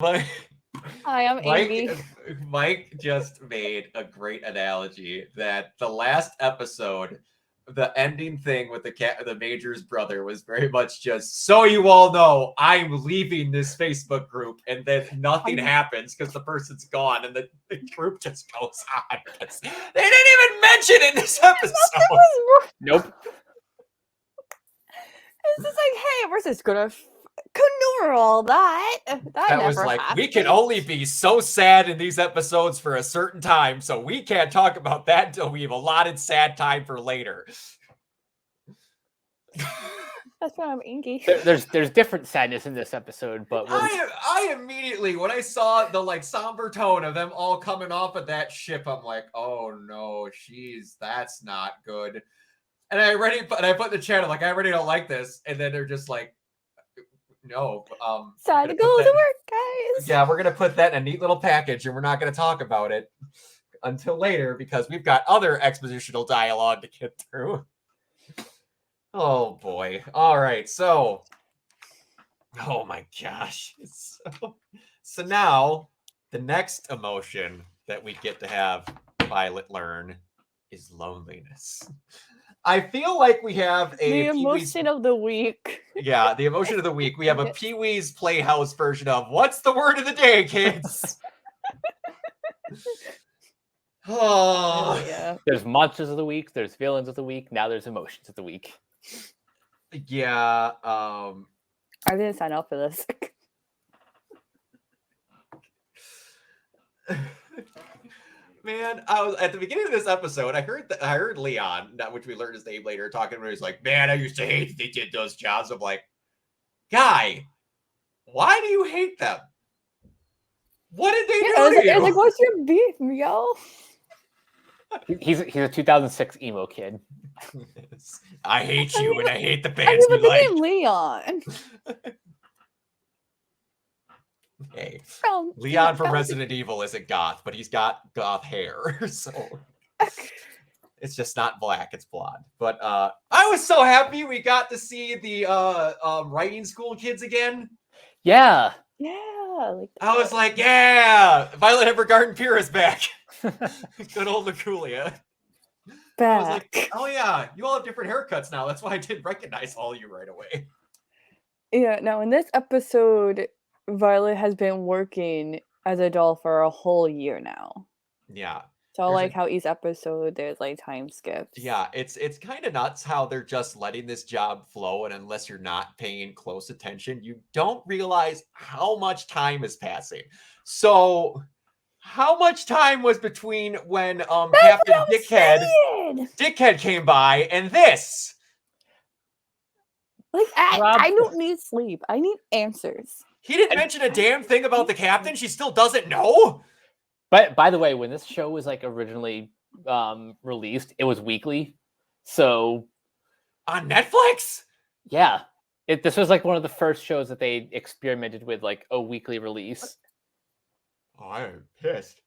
But Hi, I'm Amy. Mike just made a great analogy that the last episode, the ending thing with the Major's brother was very much just, so you all know, I'm leaving this Facebook group, and then nothing happens because the person's gone, and the group just goes on. They didn't even mention it in this episode. Nope. It's just like, hey, we're just gonna ignore all that. That was like, we can only be so sad in these episodes for a certain time, so we can't talk about that until we have allotted sad time for later. That's why I'm inky. There's different sadness in this episode, but I immediately, when I saw the like somber tone of them all coming off of that ship, I'm like, oh no, that's not good. And I put in the chat, I'm like, I already don't like this. And then they're just like, no. Time to go to work, guys. Yeah, we're gonna put that in a neat little package, and we're not gonna talk about it until later because we've got other expositional dialogue to get through. Oh boy. All right, so oh my gosh. So now the next emotion that we get to have Violet learn is loneliness. I feel like we have the emotion of the week. Yeah, the emotion of the week. We have a Pee-wee's Playhouse version of what's the word of the day, kids? Oh, yeah. There's monsters of the week, there's villains of the week, now there's emotions of the week. Yeah, I didn't sign up for this. Man, I was at the beginning of this episode. I heard Leon, which we learned his name later, talking about. He's like, "Man, I used to hate they did those jobs." I'm like, "Guy, why do you hate them? What did they do to you?" Like, what's your beef, yo? He's a 2006 emo kid. I hate you, and I hate the bands you like. Leon. Hey, Leon from Resident Evil isn't goth, but he's got goth hair, so it's just not black, it's blonde. But I was so happy we got to see the writing school kids again. Yeah. Like I was like, yeah, Violet Evergarden Pure is back. Good old Luculia. Back. I was like, oh yeah, you all have different haircuts now. That's why I didn't recognize all of you right away. Yeah, now in this episode, Violet has been working as a doll for a whole year now. Yeah. So like how each episode there's like time skips. Yeah, it's kind of nuts how they're just letting this job flow, and unless you're not paying close attention, you don't realize how much time is passing. So how much time was between when Captain Dickhead came by and this? Like I don't need sleep. I need answers. He didn't mention a damn thing about the captain. She still doesn't know. But by the way, when this show was like originally released, it was weekly. So on Netflix? Yeah. This was like one of the first shows that they experimented with like a weekly release. Oh, I'm pissed.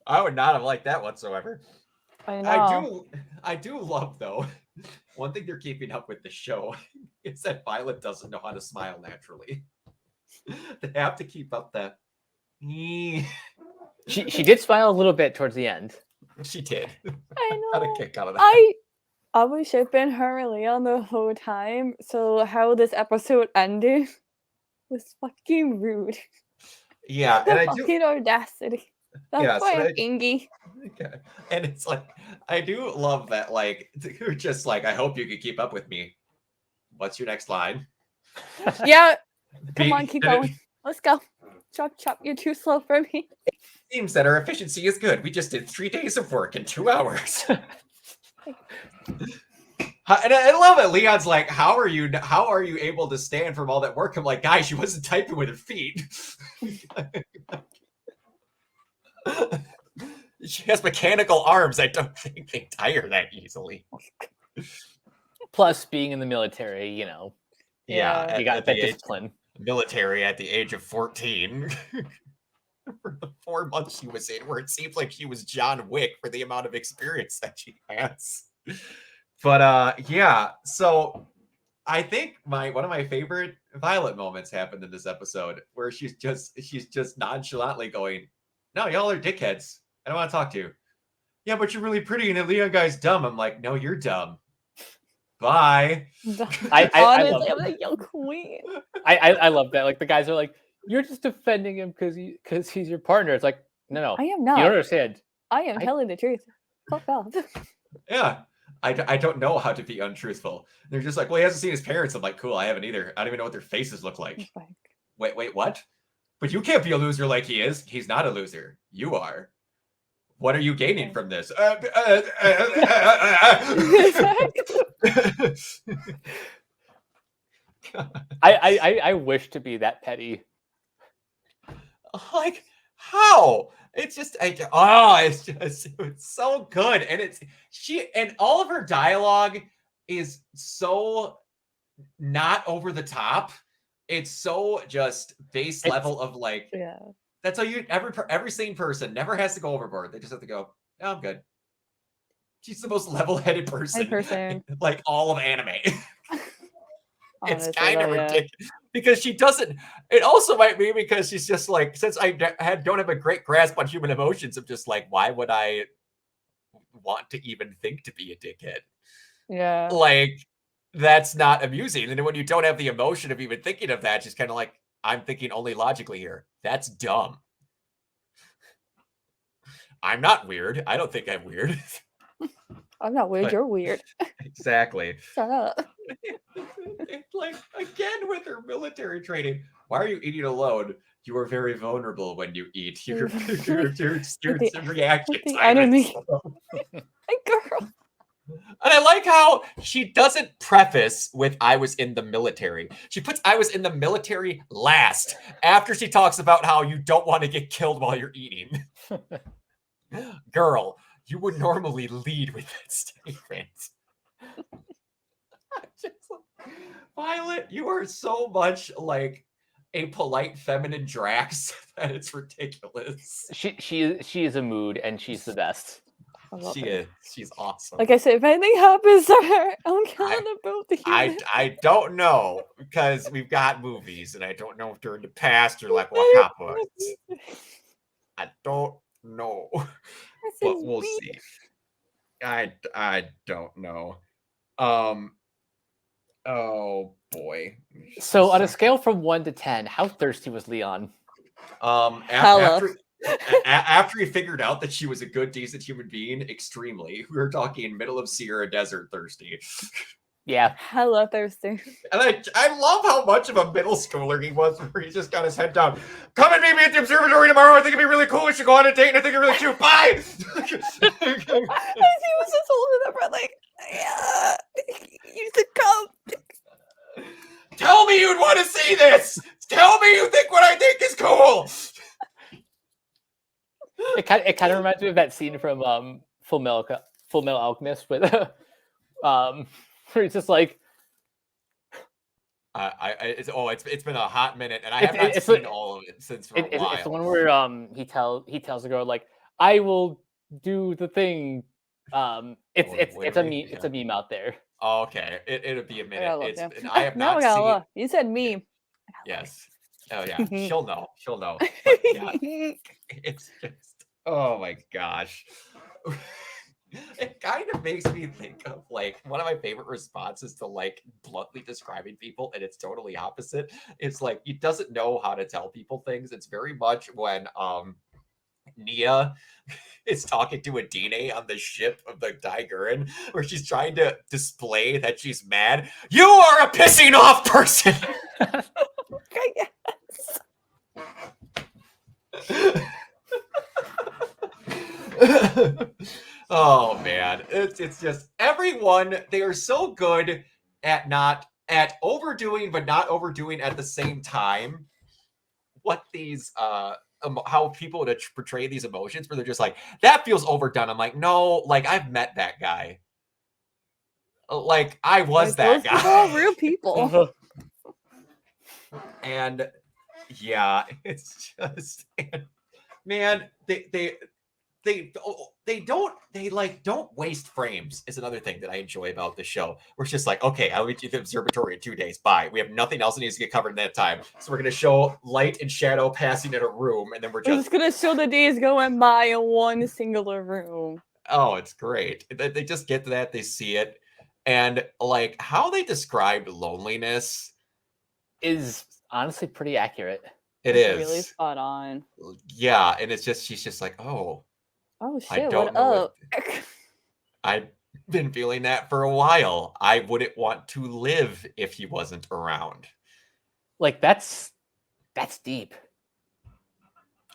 I would not have liked that whatsoever. I know. I do love though. One thing they're keeping up with the show is that Violet doesn't know how to smile naturally. They have to keep up that. She did smile a little bit towards the end. She did. I know. Got a kick out of that. I was shipping her and Leon the whole time. So how this episode ended was fucking rude. Yeah, the and fucking audacity. That's why I'm ingy. Okay. And it's like, I do love that. Like, you're just like, I hope you can keep up with me. What's your next line? Yeah. Come on, keep going. Let's go. Chop, chop. You're too slow for me. It seems that our efficiency is good. We just did 3 days of work in 2 hours. And I love it. Leon's like, how are you able to stand from all that work? I'm like, guys, she wasn't typing with her feet. She has mechanical arms. I don't think they tire that easily. Plus, being in the military, you know. Yeah, you got that discipline. Military at the age of 14. For the 4 months she was in, where it seems like she was John Wick for the amount of experience that she has. But yeah, so I think one of my favorite Violet moments happened in this episode where she's just nonchalantly going, "No, y'all are dickheads. I don't want to talk to you." "Yeah, but you're really pretty and the Leon guy's dumb." I'm like, "No, you're dumb. Bye." I Honestly, love I'm like, yo, queen. I love that. Like the guys are like, "You're just defending him because he's your partner." It's like, no, I am you not. don't understand. I am telling the truth. Fuck off. Yeah. I don't know how to be untruthful. They're just like, "Well, he hasn't seen his parents." I'm like, "Cool, I haven't either. I don't even know what their faces look like." Wait, what? But you can't be a loser like he is. He's not a loser. You are. What are you gaining from this? I wish to be that petty. Like, how? It's just, it's so good. And and all of her dialogue is so not over the top. It's so just base level of like, Yeah. that's how every sane person never has to go overboard. They just have to go, "Oh, I'm good." She's the most level-headed person in, like, all of anime. It's Honestly, kind of yeah. ridiculous because she doesn't. It also might be because she's just like, since I don't have a great grasp on human emotions, I'm just like, why would I want to even think to be a dickhead? Yeah. Like, that's not amusing. And when you don't have the emotion of even thinking of that, just kind of like, I'm thinking only logically here. That's dumb. I'm not weird. I don't think I'm weird. I'm not weird. But- You're weird. Exactly. Shut up. Like, again, with her military training, why are you eating alone? You are very vulnerable when you eat. Your reaction the time enemy. is slow. Hey, girl. And I like how she doesn't preface with "I was in the military." She puts "I was in the military" last, after she talks about how you don't want to get killed while you're eating. Girl, you would normally lead with that statement. Violet, you are so much like a polite feminine Drax that it's ridiculous. She is a mood, and she's the best. I love She her. is. She's awesome. Like I said, if anything happens to her, I'm killing them both. I don't know because we've got movies, and I don't know if they're in the past or like what happened. I don't know, but we'll see. I don't know. Oh boy. So on a scale from 1 to 10, how thirsty was Leon? After he figured out that she was a good, decent human being, extremely. We were talking middle of Sierra Desert thirsty. Yeah. Hella thirsty. And I love how much of a middle schooler he was, where he just got his head down. "Come and meet me at the observatory tomorrow. I think it'd be really cool. We should go on a date, and I think you're really cute. Bye." He was just holding up, like, yeah, you should come. "Tell me you'd want to see this. Tell me you think what I think is cool." It kind of reminds me of that scene from Full Metal Alchemist with where it's just like it's been a hot minute, and I have not seen all of it since for a while. It's the one where he tells the girl, like, "I will do the thing." It's a meme out there. Oh, okay, it'll be a minute. And I have now not I gotta seen. look. You said meme. Yes. Oh yeah, she'll know. But yeah, it's just, oh my gosh. It kind of makes me think of like one of my favorite responses to like bluntly describing people, and it's totally opposite. It's like he doesn't know how to tell people things. It's very much when Nia is talking to Adine on the ship of the Daiguren, where she's trying to display that she's mad. "You are a pissing off person." Oh man, it's just everyone. They are so good at overdoing, but not overdoing at the same time. What these how people would portray these emotions, where they're just like, "That feels overdone." I'm like, no, like I've met that guy. Like I was that guy. Those are real people. And yeah, it's just, man, don't waste frames is another thing that I enjoy about the show. We're just like, okay, I'll meet you at the observatory in 2 days. Bye. We have nothing else that needs to get covered in that time. So we're gonna show light and shadow passing in a room, and then we're We're just gonna show the days going by in one singular room. oh, it's great. They just get to that, they see it, and like how they described loneliness Is honestly pretty accurate. it It's is really spot on. yeah, and it's just she's just like, oh, Oh I shit! don't What know up? I've been feeling that for a while. I wouldn't want to live if he wasn't around. Like that's deep.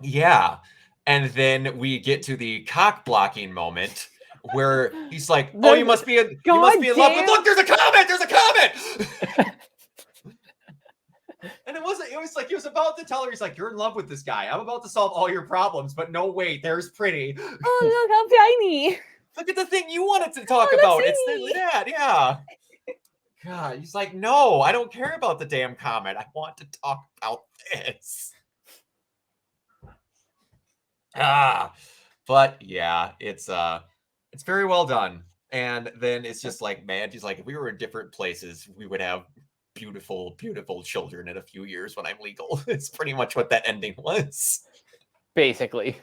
Yeah. And then we get to the cock blocking moment where he's like, "Oh, you must be in love with look, there's a comment, there's a comment." And it was like he was about to tell her, he's like, "You're in love with this guy. I'm about to solve all your problems, but no, wait, there's Pretty. Oh, look how tiny! Look at the thing you wanted to talk Oh, about. that's It's that, yeah." God, he's like, "No, I don't care about the damn comment. I want to talk about this." But yeah, it's very well done. And then it's just like, man, she's like, if we were in different places, we would have beautiful, beautiful children in a few years when I'm legal. It's pretty much what that ending was. Basically.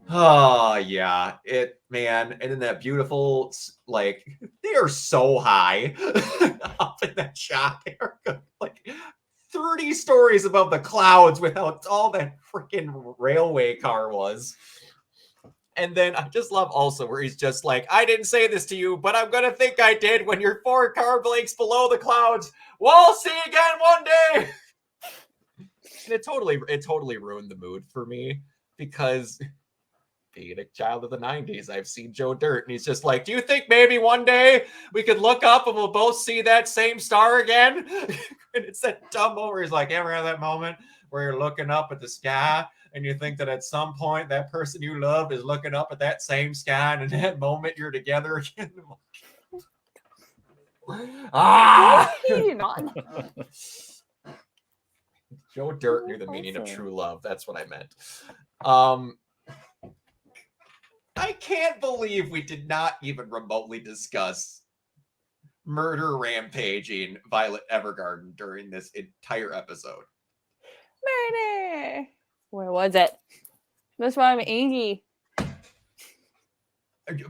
Oh yeah, man, and then that beautiful, like, they are so high up in that shot. They are like 30 stories above the clouds with how tall that freaking railway car was. And then I just love also where he's just like, I didn't say this to you, but I'm gonna think I did when you're 4 car blanks below the clouds. We'll see again one day. And it totally ruined the mood for me because being a child of the 90s, I've seen Joe Dirt, and he's just like, do you think maybe one day we could look up and we'll both see that same star again? And it's that dumb moment where he's like, ever have that moment where you're looking up at the sky and you think that at some point that person you love is looking up at that same sky, and in that moment you're together again? Ah! He did not. Joe Dirt knew the meaning of true love. That's what I meant. I can't believe we did not even remotely discuss murder rampaging Violet Evergarden during this entire episode. Murder! Where was it? That's why I'm angry.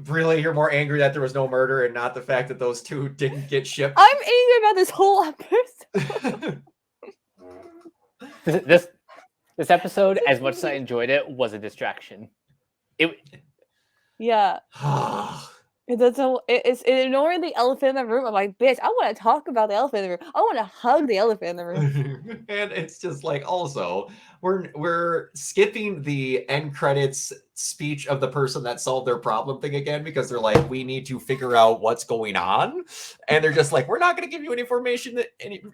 Really? You're more angry that there was no murder and not the fact that those two didn't get shipped? I'm angry about this whole episode. This episode, as much as I enjoyed it, was a distraction. Yeah. It's ignoring the elephant in the room. I'm like, bitch, I want to talk about the elephant in the room. I want to hug the elephant in the room. And it's just like, also, we're skipping the end credits speech of the person that solved their problem thing again, because they're like, we need to figure out what's going on. And they're just like, we're not going to give you any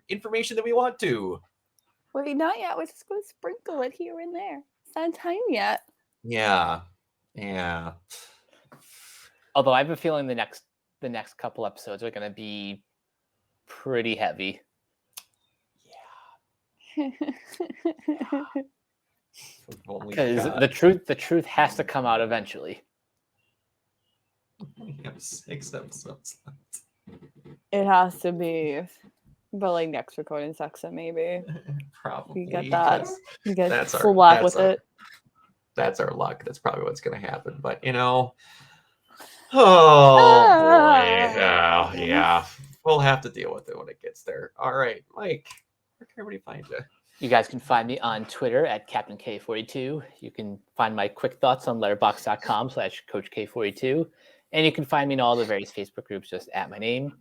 information that we want to. Wait, not yet. We're just going to sprinkle it here and there. It's not time yet. Yeah. Although I have a feeling the next couple episodes are going to be pretty heavy. Yeah. Because the truth has to come out eventually. We have 6 episodes left. It has to be. But like next recording section, maybe. Probably. You get that. You get full full whack with it. That's our luck. That's probably what's going to happen. But, boy. Yeah. We'll have to deal with it when it gets there. All right, Mike, where can everybody find you? You guys can find me on Twitter at Captain K42. You can find my quick thoughts on letterboxd.com/CoachK42. And you can find me in all the various Facebook groups just at my name.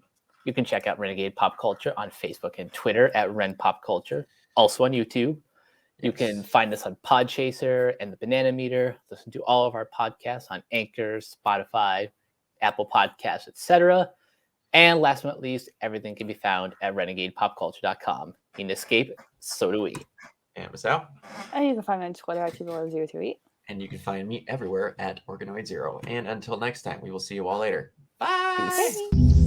You can check out Renegade Pop Culture on Facebook and Twitter at Ren Pop Culture. Also on YouTube. You can find us on Podchaser and the Banana Meter. Listen to all of our podcasts on Anchor, Spotify, Apple Podcasts, etc. And last but not least, everything can be found at renegadepopculture.com. You can escape, so do we. And Masao. And you can find me on Twitter at 20028. And you can find me everywhere at Organoid0. And until next time, we will see you all later. Bye. Peace. Bye.